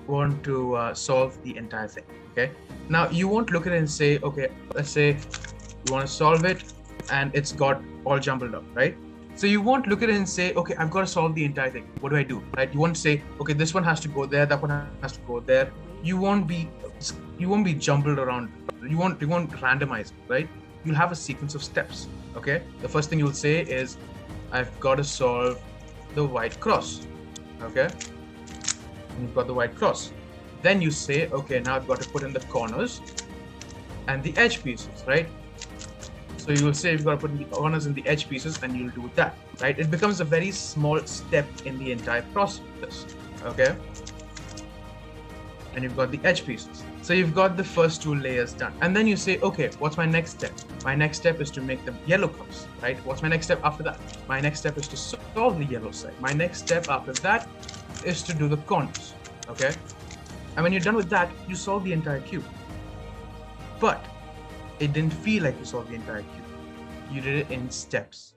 want to solve the entire thing. Okay. Now you won't look at it and say, okay, let's say you want to solve it and it's got all jumbled up, right? So you won't look at it and say, okay, I've got to solve the entire thing. What do I do? Right? You won't say, okay, this one has to go there, that one has to go there. You won't be jumbled around. You won't randomize, right? You'll have a sequence of steps. Okay. The first thing you'll say is, I've got to solve the white cross. Okay. And you've got the white cross. Then you say, okay, now I've got to put in the corners and the edge pieces, right? So you will say you've got to put in the corners and the edge pieces, and you'll do that, right? It becomes a very small step in the entire process, okay? And you've got the edge pieces. So you've got the first two layers done. And then you say, okay, what's my next step? My next step is to make them yellow colors, right? What's my next step after that? My next step is to solve the yellow side. My next step after that is to do the corners, okay? And when you're done with that, you solve the entire cube. But it didn't feel like you solved the entire cube. You did it in steps.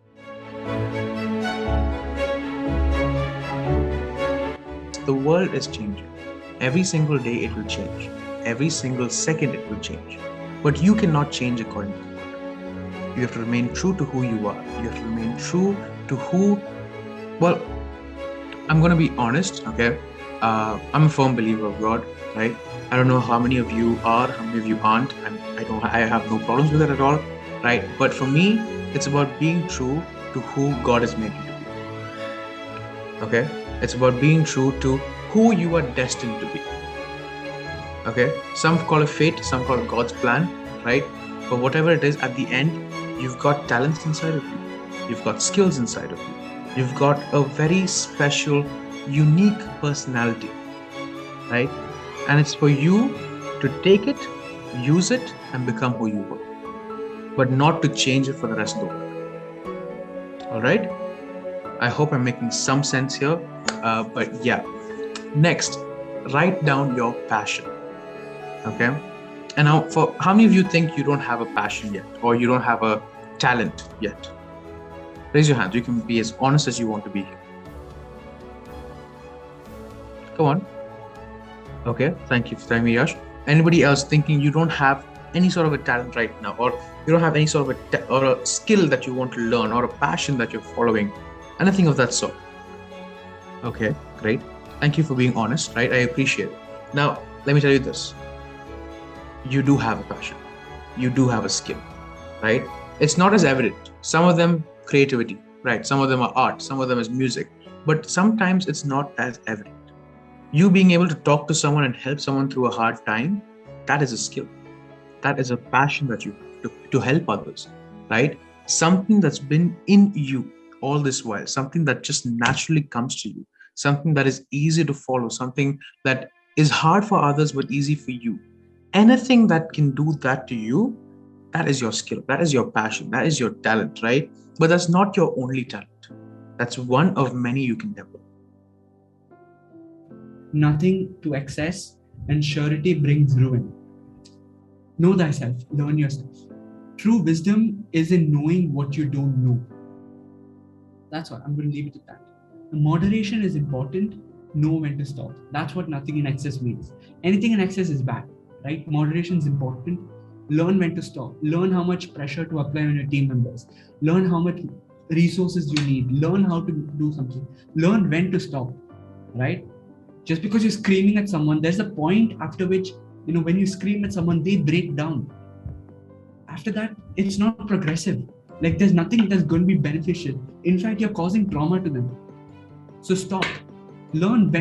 The world is changing. Every single day it will change. Every single second it will change. But you cannot change according to the world. You have to remain true to who you are. You have to remain true to who, well, I'm going to be honest, okay? I'm a firm believer of God, right? I don't know how many of you are, how many of you aren't, and I have no problems with it at all, right? But for me, it's about being true to who God has made you to be. Okay? It's about being true to who you are destined to be. Okay? Some call it fate, some call it God's plan, right? But whatever it is, at the end, you've got talents inside of you. You've got skills inside of you. You've got a very special, unique personality, right? And it's for you to take it, use it, and become who you were, but not to change it for the rest of the world. All right? I hope I'm making some sense here. But yeah. Next, write down your passion. Okay? And now, for how many of you think you don't have a passion yet, or you don't have a talent yet? Raise your hands. You can be as honest as you want to be here. Go on. Okay, thank you for telling me, Yash. Anybody else thinking you don't have any sort of a talent right now, or you don't have any sort of a skill that you want to learn, or a passion that you're following, anything of that sort? Okay, great. Thank you for being honest, right? I appreciate it. Now, let me tell you this. You do have a passion. You do have a skill, right? It's not as evident. Some of them creativity, right? Some of them are art. Some of them is music. But sometimes it's not as evident. You being able to talk to someone and help someone through a hard time, that is a skill. That is a passion that you have to help others, right? Something that's been in you all this while, something that just naturally comes to you, something that is easy to follow, something that is hard for others but easy for you. Anything that can do that to you, that is your skill, that is your passion, that is your talent, right? But that's not your only talent. That's one of many you can develop. Nothing to excess, and surety brings ruin. Know thyself, learn yourself. True wisdom is in knowing what you don't know. That's what I'm going to leave it at that. Moderation is important. Know when to stop. That's what nothing in excess means. Anything in excess is bad, right? Moderation is important. Learn when to stop. Learn how much pressure to apply on your team members. Learn how much resources you need. Learn how to do something. Learn when to stop, right? Just because you're screaming at someone, there's a point after which, when you scream at someone, they break down. After that, it's not progressive. Like, there's nothing that's going to be beneficial. In fact, you're causing trauma to them. So stop. Learn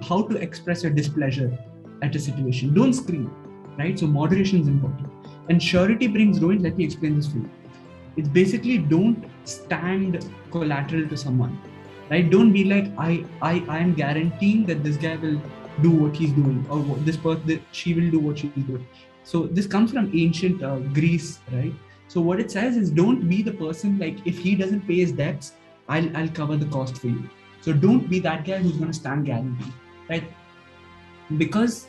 how to express your displeasure at a situation. Don't scream, right? So moderation is important. And surety brings ruin. Let me explain this for you. It's basically, don't stand collateral to someone. Right? Don't be like, I am guaranteeing that this guy will do what he's doing, or this person, she will do what she's doing. So this comes from ancient Greece, right? So what it says is, don't be the person like, if he doesn't pay his debts, I'll cover the cost for you. So don't be that guy who's going to stand guarantee, right? Because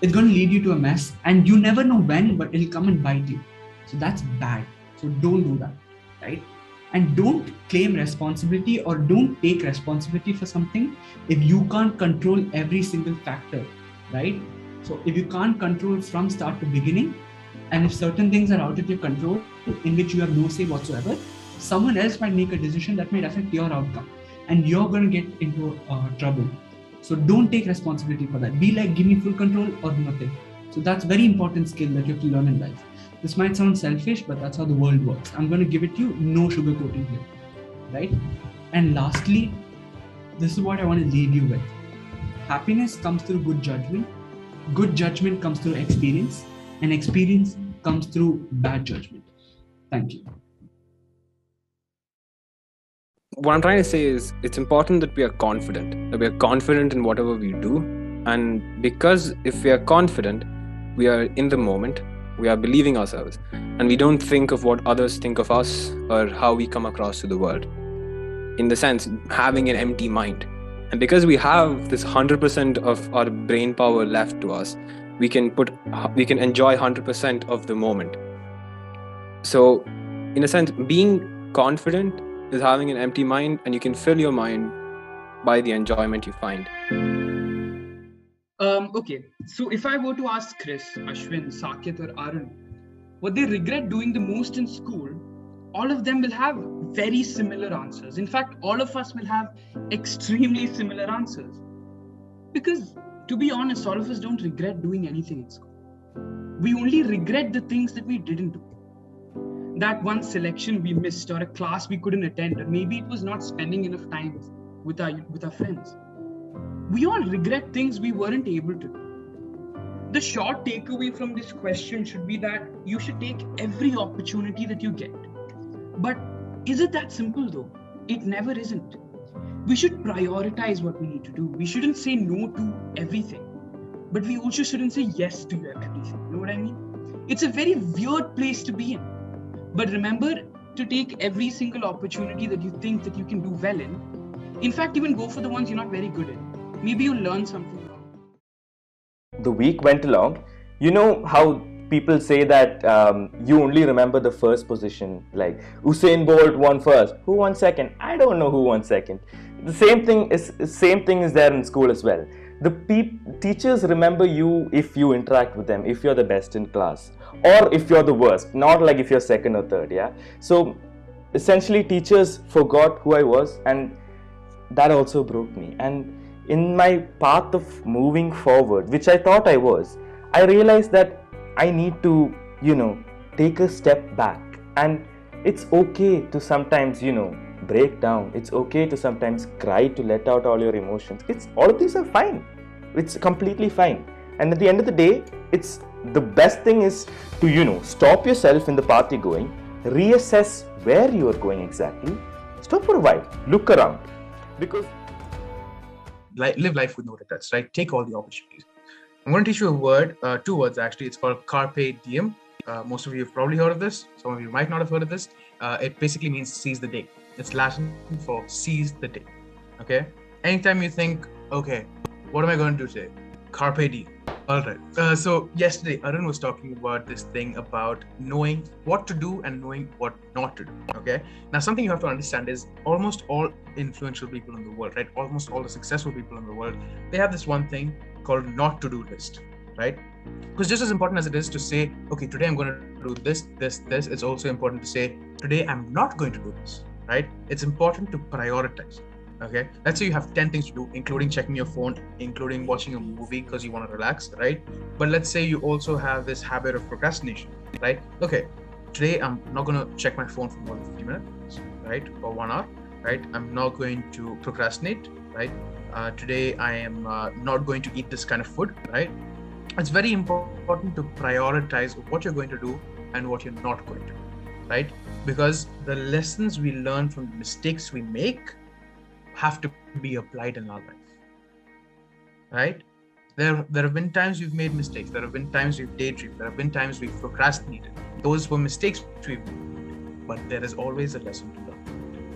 it's going to lead you to a mess, and you never know when, but it'll come and bite you. So that's bad. So don't do that, right? And don't claim responsibility or don't take responsibility for something if you can't control every single factor, right? So if you can't control from start to beginning, and if certain things are out of your control in which you have no say whatsoever, someone else might make a decision that might affect your outcome, and you're going to get into trouble. So don't take responsibility for that. Be like, give me full control or nothing. So that's very important skill that you have to learn in life. This might sound selfish, but that's how the world works. I'm going to give it to you, no sugarcoating here, right? And lastly, this is what I want to leave you with. Happiness comes through good judgment comes through experience, and experience comes through bad judgment. Thank you. What I'm trying to say is it's important that we are confident in whatever we do. And because if we are confident, we are in the moment, we are believing ourselves, and we don't think of what others think of us or how we come across to the world. In the sense, having an empty mind. And because we have this 100% of our brain power left to us, we can enjoy 100% of the moment. So, in a sense, being confident is having an empty mind, and you can fill your mind by the enjoyment you find. Okay, so if I were to ask Chris, Ashwin, Saaket or Arun what they regret doing the most in school, all of them will have very similar answers. In fact, all of us will have extremely similar answers. Because, to be honest, all of us don't regret doing anything in school. We only regret the things that we didn't do. That one selection we missed, or a class we couldn't attend, or maybe it was not spending enough time with our friends. We all regret things we weren't able to do. The short takeaway from this question should be that you should take every opportunity that you get. But is it that simple though? It never isn't. We should prioritize what we need to do. We shouldn't say no to everything, but we also shouldn't say yes to everything. You know what I mean? It's a very weird place to be in. But remember to take every single opportunity that you think that you can do well in. In fact, even go for the ones you're not very good in. Maybe you'll learn something. The week went along. You know how people say that you only remember the first position, like Usain Bolt won first. Who won second? I don't know who won second. The same thing is there in school as well. The teachers remember you if you interact with them, if you're the best in class, or if you're the worst, not like if you're second or third. Yeah. So essentially, teachers forgot who I was, and that also broke me. And in my path of moving forward, which I thought I was, I realized that I need to, take a step back. And it's okay to sometimes, break down. It's okay to sometimes cry, to let out all your emotions. All of these are fine. It's completely fine. And at the end of the day, it's the best thing is to, stop yourself in the path you're going, reassess where you are going exactly, stop for a while, look around. Because live life with no regrets, right? Take all the opportunities. I'm going to teach you a word, two words actually. It's called carpe diem. Most of you have probably heard of this. Some of you might not have heard of this. It basically means seize the day. It's Latin for seize the day. Okay? Anytime you think, okay, what am I going to do today? Carpe diem. All right. So yesterday, Arun was talking about this thing about knowing what to do and knowing what not to do. Okay. Now, something you have to understand is almost all influential people in the world, right? Almost all the successful people in the world, they have this one thing called not to do list, right? Because just as important as it is to say, okay, today I'm going to do this, it's also important to say, today I'm not going to do this, right? It's important to prioritize. Okay, let's say you have 10 things to do, including checking your phone, including watching a movie because you want to relax, right? But let's say you also have this habit of procrastination, right? Okay, today I'm not going to check my phone for more than 50 minutes, right? Or 1 hour, right? I'm not going to procrastinate, right? Today I am not going to eat this kind of food, right? It's very important to prioritize what you're going to do and what you're not going to do, right? Because the lessons we learn from the mistakes we make have to be applied in our life, right? There have been times we've made mistakes. There have been times we've daydreamed. There have been times we've procrastinated. Those were mistakes we've made, but there is always a lesson to learn.